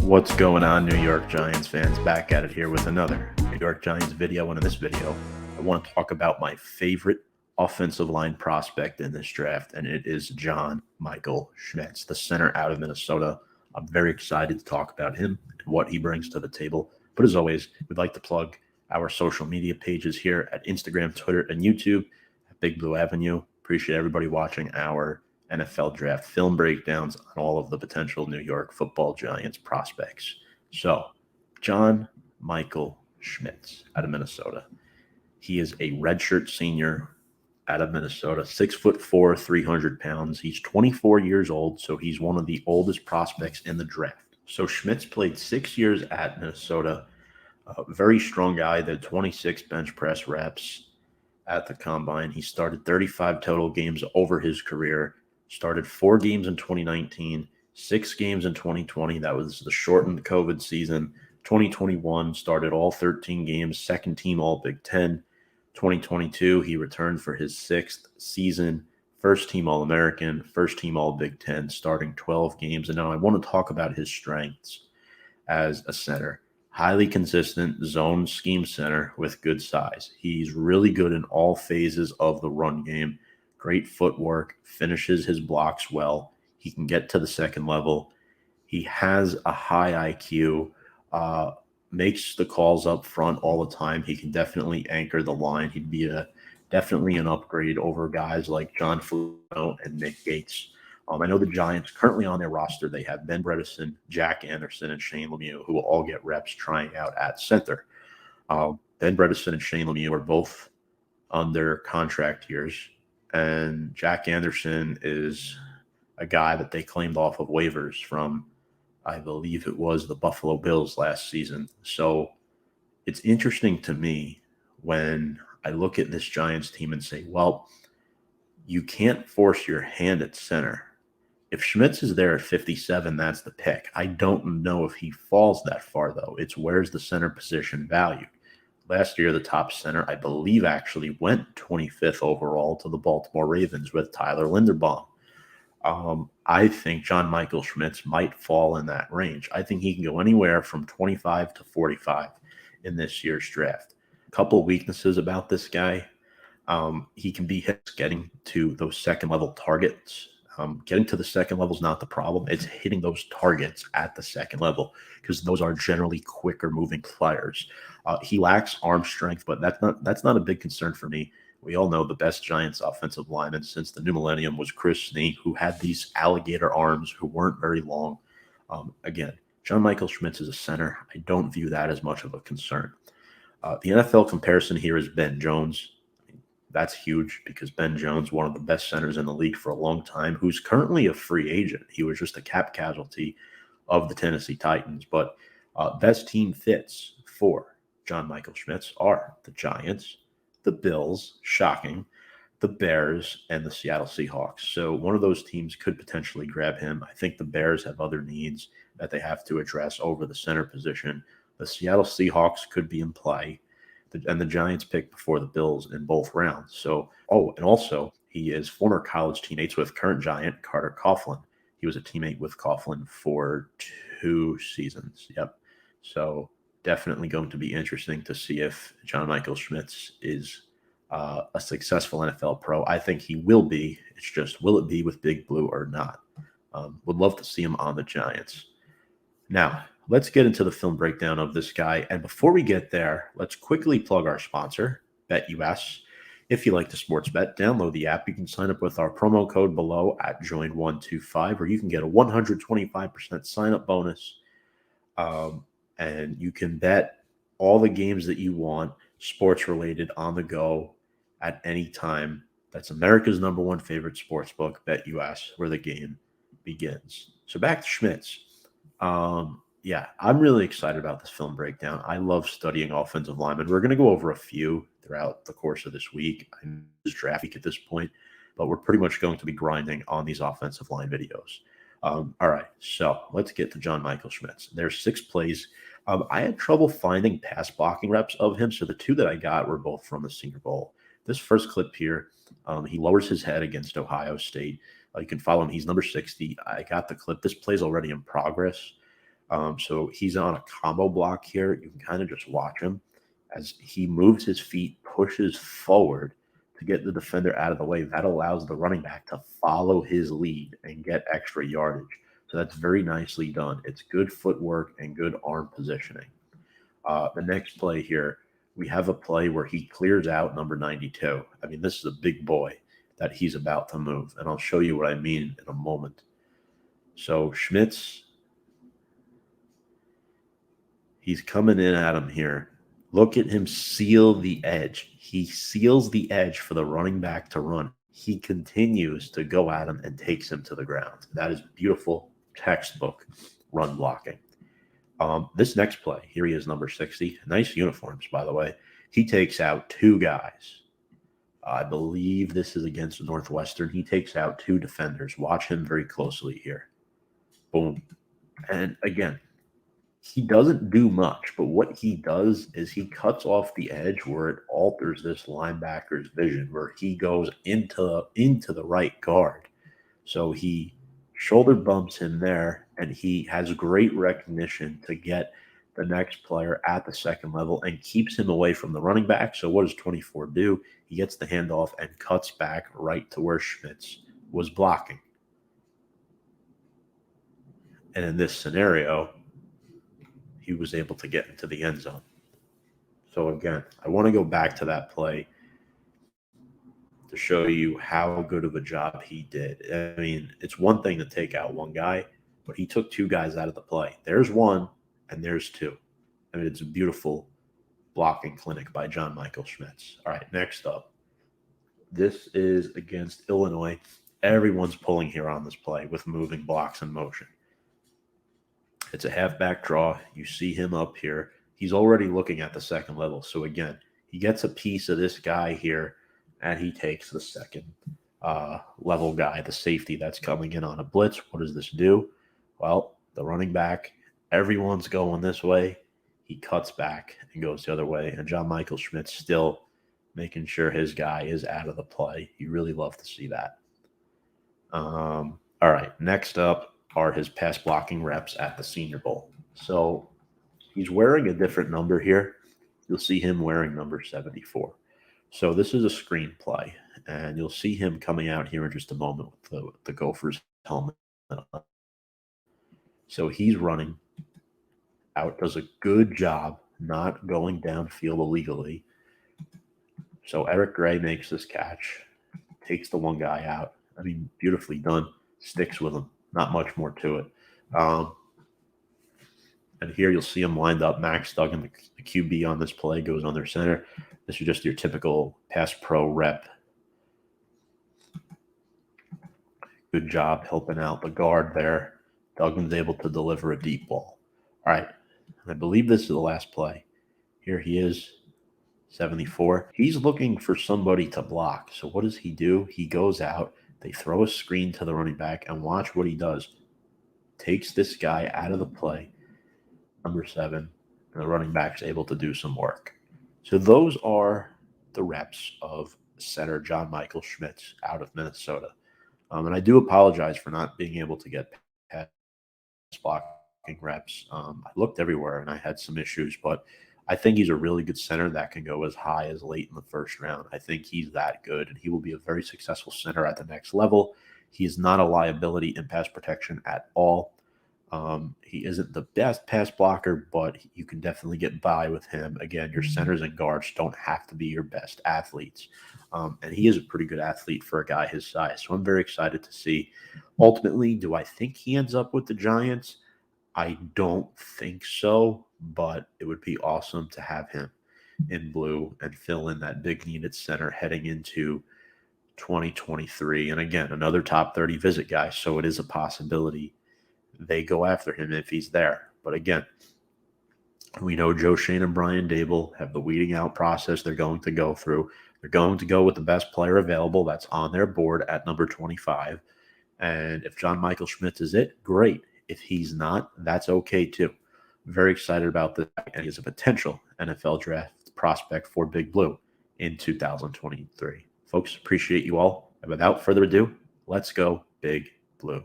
What's going on, New York Giants fans? Back at it here with another New York Giants video. And in this video, I want to talk about my favorite offensive line prospect in this draft, and it is John Michael Schmitz, the center out of Minnesota. I'm very excited to talk about him and what he brings to the table. But as always, we'd like to plug our social media pages here at Instagram, Twitter, and YouTube at Big Blue Avenue. Appreciate everybody watching our NFL draft film breakdowns on all of the potential New York Football Giants prospects. So, John Michael Schmitz out of Minnesota. He is a redshirt senior out of Minnesota, 6'4", 300 pounds. He's 24 years old, so he's one of the oldest prospects in the draft. So Schmitz played 6 years at Minnesota. A very strong guy, did 26 bench press reps at the combine. He started 35 total games over his career. Started 4 games in 2019, 6 games in 2020. That was the shortened COVID season. 2021 started all 13 games, second team All Big Ten. 2022, he returned for his 6th season, first team All-American, first team All Big Ten, starting 12 games. And now I want to talk about his strengths as a center. Highly consistent zone scheme center with good size. He's really good in all phases of the run game. Great footwork, finishes his blocks well. He can get to the second level. He has a high IQ, makes the calls up front all the time. He can definitely anchor the line. He'd be definitely an upgrade over guys like John Fluno and Nick Gates. I know the Giants currently on their roster, they have Ben Bredesen, Jack Anderson, and Shane Lemieux, who will all get reps trying out at center. Ben Bredesen and Shane Lemieux are both under contract years. And Jack Anderson is a guy that they claimed off of waivers from, I believe it was the Buffalo Bills last season. So it's interesting to me when I look at this Giants team and say, well, you can't force your hand at center. If Schmitz is there at 57, that's the pick. I don't know if he falls that far, though. It's where's the center position valued. Last year, the top center, I believe, actually went 25th overall to the Baltimore Ravens with Tyler Linderbaum. I think John Michael Schmitz might fall in that range. I think he can go anywhere from 25 to 45 in this year's draft. A couple of weaknesses about this guy. He can be hit getting to those second-level targets. Getting to the second level is not the problem. It's hitting those targets at the second level because those are generally quicker moving players. He lacks arm strength, but that's not a big concern for me. We all know the best Giants offensive lineman since the new millennium was Chris Snee, who had these alligator arms who weren't very long. Again, John Michael Schmitz is a center. I don't view that as much of a concern. The NFL comparison here is Ben Jones. That's huge because Ben Jones, one of the best centers in the league for a long time, who's currently a free agent. He was just a cap casualty of the Tennessee Titans. But best team fits for John Michael Schmitz are the Giants, the Bills, shocking, the Bears, and the Seattle Seahawks. So one of those teams could potentially grab him. I think the Bears have other needs that they have to address over the center position. The Seattle Seahawks could be in play. And the Giants picked before the Bills in both rounds. So, and also he is former college teammates with current Giant Carter Coughlin. He was a teammate with Coughlin for 2 seasons. Yep. So definitely going to be interesting to see if John Michael Schmitz is a successful NFL pro. I think he will be. It's just, will it be with Big Blue or not? Would love to see him on the Giants. Now, let's get into the film breakdown of this guy. And before we get there, let's quickly plug our sponsor, BetUS. If you like to sports bet, download the app. You can sign up with our promo code below at join125, where you can get a 125% sign-up bonus. And you can bet all the games that you want, sports-related, on the go at any time. That's America's #1 favorite sports book, BetUS, where the game begins. So back to Schmitz. Yeah, I'm really excited about this film breakdown. I love studying offensive linemen. We're going to go over a few throughout the course of this week. I know it's draft week at this point, but we're pretty much going to be grinding on these offensive line videos. All right, so let's get to John Michael Schmitz. There's 6 plays. I had trouble finding pass blocking reps of him, so the 2 that I got were both from the Senior Bowl. This first clip here, he lowers his head against Ohio State. You can follow him. He's number 60. I got the clip. This play's already in progress. So he's on a combo block here. You can kind of just watch him as he moves his feet, pushes forward to get the defender out of the way. That allows the running back to follow his lead and get extra yardage. So that's very nicely done. It's good footwork and good arm positioning. The next play here, we have a play where he clears out number 92. I mean, this is a big boy that he's about to move, and I'll show you what I mean in a moment. So Schmitz, he's coming in at him here. Look at him seal the edge. He seals the edge for the running back to run. He continues to go at him and takes him to the ground. That is beautiful textbook run blocking. This next play, here he is, number 60. Nice uniforms, by the way. He takes out two guys. I believe this is against Northwestern. He takes out two defenders. Watch him very closely here. Boom. And again, he doesn't do much, but what he does is he cuts off the edge where it alters this linebacker's vision, where he goes into the right guard. So he shoulder bumps him there, and he has great recognition to get the next player at the second level and keeps him away from the running back. So what does 24 do? He gets the handoff and cuts back right to where Schmitz was blocking. And in this scenario, he was able to get into the end zone. So again, I want to go back to that play to show you how good of a job he did. I mean, it's one thing to take out one guy, but he took two guys out of the play. There's one, and there's two. I mean, it's a beautiful blocking clinic by John Michael Schmitz. All right, next up. This is against Illinois. Everyone's pulling here on this play with moving blocks in motion. It's a halfback draw. You see him up here. He's already looking at the second level. So again, he gets a piece of this guy here, and he takes the second level guy, the safety that's coming in on a blitz. What does this do? Well, the running back, everyone's going this way. He cuts back and goes the other way. And John Michael Schmitz still making sure his guy is out of the play. You really love to see that. All right, next up are his pass blocking reps at the Senior Bowl. So he's wearing a different number here. You'll see him wearing number 74. So this is a screen play, and you'll see him coming out here in just a moment with the Gophers helmet. So he's running out, does a good job not going downfield illegally. So Eric Gray makes this catch, takes the one guy out. I mean, beautifully done. Sticks with him. Not much more to it. And here you'll see him lined up. Max Duggan, the QB on this play, goes under center. This is just your typical pass pro rep. Good job helping out the guard there. Duggan's able to deliver a deep ball. All right. And I believe this is the last play. Here he is, 74. He's looking for somebody to block. So what does he do? He goes out. They throw a screen to the running back, and watch what he does. Takes this guy out of the play, number 7, and the running back's able to do some work. So those are the reps of center John Michael Schmitz out of Minnesota. And I do apologize for not being able to get pass blocking reps. I looked everywhere, and I had some issues, but I think he's a really good center that can go as high as late in the first round. I think he's that good, and he will be a very successful center at the next level. He is not a liability in pass protection at all. He isn't the best pass blocker, but you can definitely get by with him. Again, your centers and guards don't have to be your best athletes. And he is a pretty good athlete for a guy his size. So I'm very excited to see. Ultimately, do I think he ends up with the Giants? I don't think so, but it would be awesome to have him in blue and fill in that big needed center heading into 2023. And again, another top 30 visit guy. So it is a possibility they go after him if he's there. But again, we know Joe Shane and Brian Dable have the weeding out process they're going to go through. They're going to go with the best player available that's on their board at number 25. And if John Michael Schmitz is it, great. If he's not, that's okay too. Very excited about this, and he's a potential NFL draft prospect for Big Blue in 2023. Folks, appreciate you all. And without further ado, let's go Big Blue.